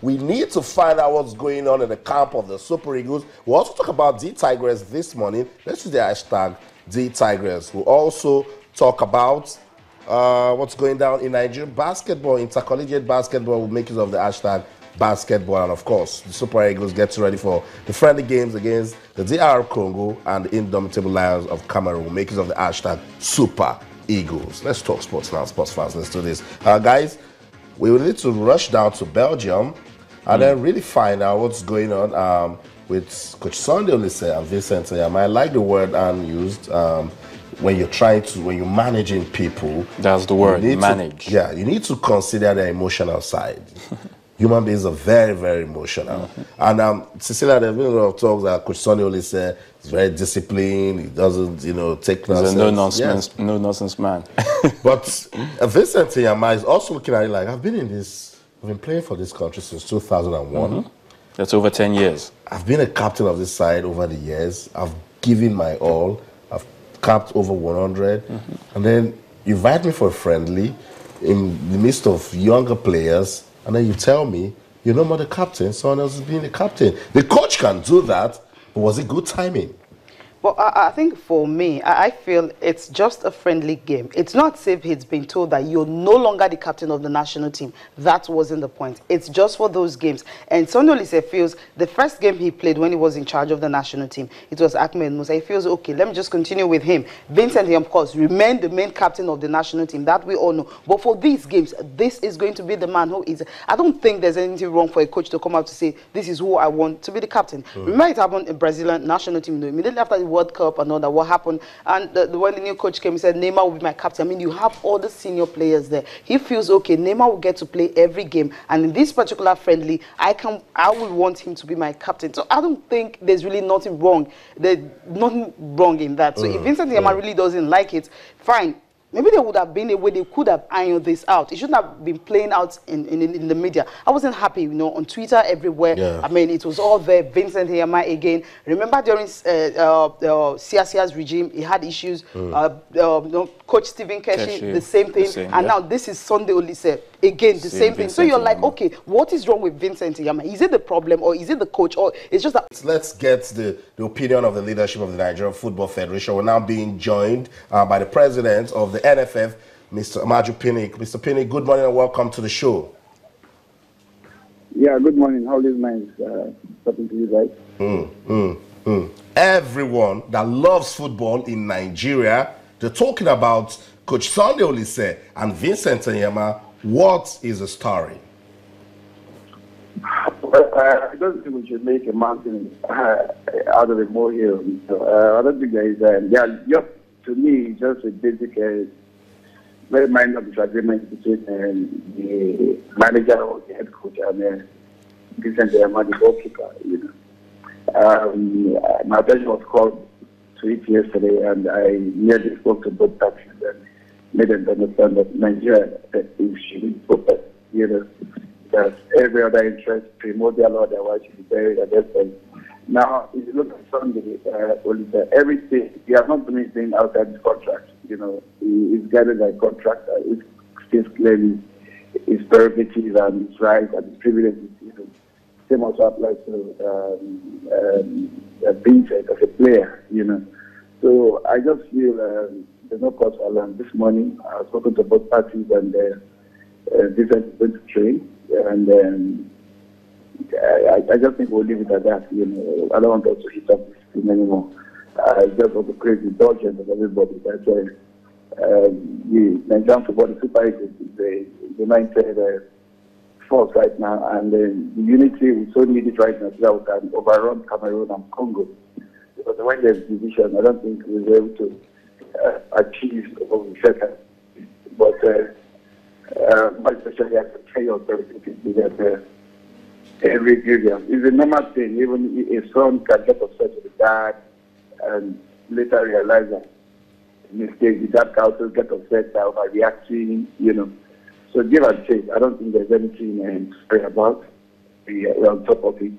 we need to find out what's going on in the camp of the Super Eagles. We'll also talk about the Tigress this morning. Let's use the hashtag the Tigress. We'll also talk about what's going down in Nigerian basketball, intercollegiate basketball. We'll make use of the hashtag basketball, and of course the Super Eagles gets ready for the friendly games against the DR Congo and the Indomitable Lions of Cameroon. We'll make use of the hashtag Super Eagles. Let's talk sports now, sports fans. Let's do this, guys. We will need to rush down to Belgium and then really find out what's going on with Coach Sunday Oliseh and Vincent Enyeama. I like the word Anne used. When you're managing people, that's the word, manage. You need to consider their emotional side. Human beings are very, very emotional. And Cecilia, there's been a lot of talks that Coach Sunday Oliseh is very disciplined. He doesn't, take nonsense. He's a no nonsense man. But Vincent Enyeama is also looking at it like, I've been playing for this country since 2001. That's over 10 years. I've been a captain of this side over the years. I've given my all. I've capped over 100. And then you invite me for a friendly in the midst of younger players, and then you tell me you're no more the captain, someone else is being the captain. The coach can do that, but was it good timing? Well, I think for me, I feel it's just a friendly game. It's not safe he's been told that you're no longer the captain of the national team. That wasn't the point. It's just for those games. And Sunday Oliseh feels the first game he played when he was in charge of the national team, it was Ahmed Musa. He feels, okay, let me just continue with him. Vincent, of course, remained the main captain of the national team. That we all know. But for these games, this is going to be the man who is... I don't think there's anything wrong for a coach to come out to say, this is who I want to be the captain. Remember it happened in Brazilian national team. Immediately after the World Cup and all that, what happened, and when the new coach came, he said Neymar will be my captain. I mean, you have all the senior players there. He feels, okay, Neymar will get to play every game, and in this particular friendly, I will want him to be my captain. So I don't think there's really nothing wrong. There's nothing wrong in that. So if Vincent Enyeama really doesn't like it, fine. Maybe there would have been a way they could have ironed this out. It shouldn't have been playing out in the media. I wasn't happy, on Twitter, everywhere. Yeah. I mean, it was all there. Vincent Enyeama again. Remember during Siasia's regime, he had issues. Coach Stephen Keshi, the same thing. And now this is Sunday Oliseh. Again, the same thing. So you're like, okay, what is wrong with Vincent Enyeama? Is it the problem, or is it the coach, or it's just that... Let's get the opinion of the leadership of the Nigerian Football Federation. We're now being joined by the president of the NFF, Mr. Amaju Pinnick. Mr. Pinnick, good morning and welcome to the show. Yeah, good morning. How is nice talking to you guys? Everyone that loves football in Nigeria, they're talking about Coach Sunday Oliseh and Vincent Enyeama. What is the story? Well, I don't think we should make a mountain out of a molehill. I don't think there is just to me, just a basic, very minor disagreement between the manager or the head coach and Vincent Enyeama, the goalkeeper. My attention was called to it yesterday, and I nearly spoke to both parties and made them understand that Nigeria is should focus, that every other interest, primordial or otherwise, should be buried at that point. Now, if you look at Sunday, everything, he has not done anything outside his contract. He's guided by contract. It states clearly his prerogatives and his rights and his privileges. Same also applies to Vincent as a player, So I just feel there's no cause for alarm. This morning, I've spoken to both parties, and Vincent is going to train. And I just think we'll leave it at that. I don't want us to hit up this team anymore. I just want to create the indulgence of everybody. That's why the Nigerian football, the Super Eagles, is a united force right now, and the unity we so need it right now so that we can overrun Cameroon and Congo. Because when there's division, I don't think we'll be able to achieve what we set. But my especially as a player authority is that every area is a normal thing. Even a son can get upset with the dad and later realize that mistake, the dad can also get upset by reacting, So give and take. I don't think there's anything to pray about. We're on top of it.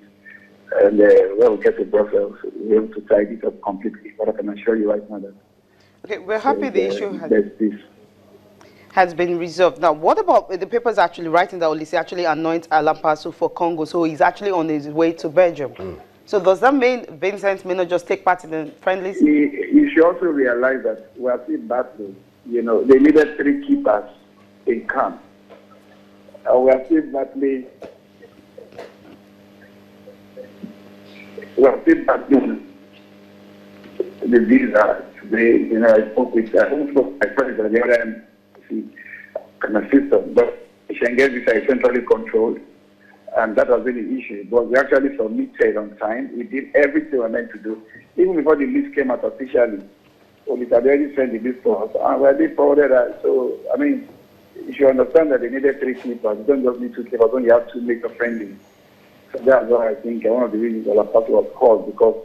And when we get to Brussels, we're able to tidy it up completely. But I can assure you right now that... Okay, we're happy the issue has... There's this. has been resolved. Now, what about the papers actually writing that Oliseh actually anoints Alan Pasu for Congo, so he's actually on his way to Belgium? So does that mean Vincent may not just take part in the friendlies? You should also realize that we are still battling. You know, they needed 3 keepers in camp. We are still battling. We are still battling the visa today. You know, I spoke with my friends at the other end. Kind of system, but Schengen visa is centrally controlled, and that was really the issue. But we actually submitted on time. We did everything we were meant to do. Even before the list came out officially, Oliseh had already sent the list for us, and we already forwarded that. So, I mean, you should understand that they needed 3 keepers. You don't just need 2 keepers, only have 2 make a friendly. So that's why I think one of the reasons Alan Pasu was called, because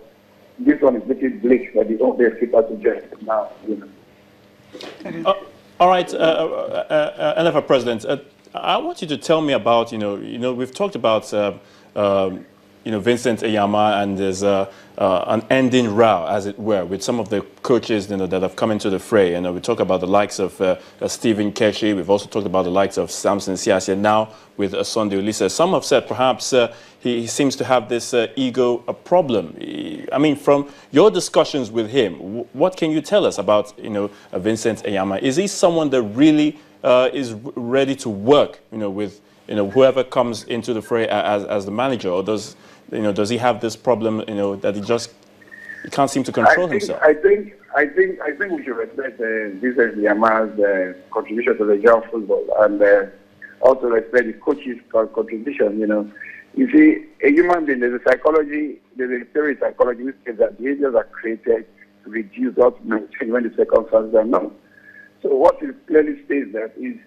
this one is making bleak that the old keeper to just now, you know. All right, NFA President, I want you to tell me about, we've talked about, Vincent Enyeama, and there's an ending row, as it were, with some of the coaches, that have come into the fray. And we talk about the likes of Stephen Keshi. We've also talked about the likes of Samson Siasia, now with Sunday Oliseh. Some have said perhaps he seems to have this ego problem. I mean, from your discussions with him, what can you tell us about, Vincent Enyeama? Is he someone that really is ready to work, with, whoever comes into the fray as the manager, or does he have this problem, that he can't seem to control himself? I think we should respect Vincent Enyeama's contribution to the Nigerian football, and also respect the coach's contribution. You see, a human being, there's a theory in psychology which says that behaviors are created to reduce or to maintain when the circumstances are known. So what it clearly states that is,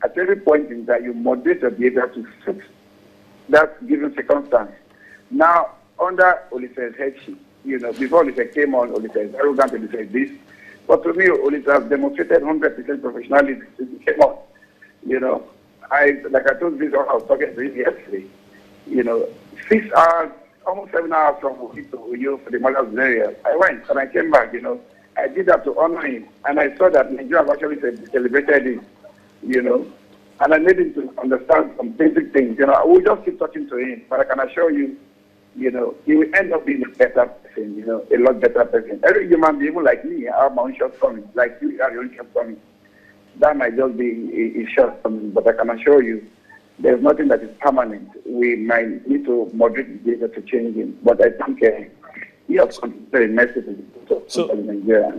at every point in time, you moderate your behavior to suit that given circumstance. Now, under Oliseh's headship, before Oliseh came on, Oliseh is arrogant, Oliseh is this. But to me, Oliseh has demonstrated 100% professionalism since he came on. Like I told this, I was talking to him yesterday. 6 hours, almost 7 hours from Uyo for the Mother's area. I went and I came back, I did that to honor him. And I saw that Nigeria actually celebrated him, and I made him to understand some basic things. We'll just keep talking to him, but I can assure you, he will end up being a better person, a lot better person. Every human being, even like me, I have my own shortcomings, like you have your own shortcomings. That might just be a shortcoming, but I can assure you, there's nothing that is permanent. We might need to moderate the data to change him, but I think he has contributed a message to Nigeria.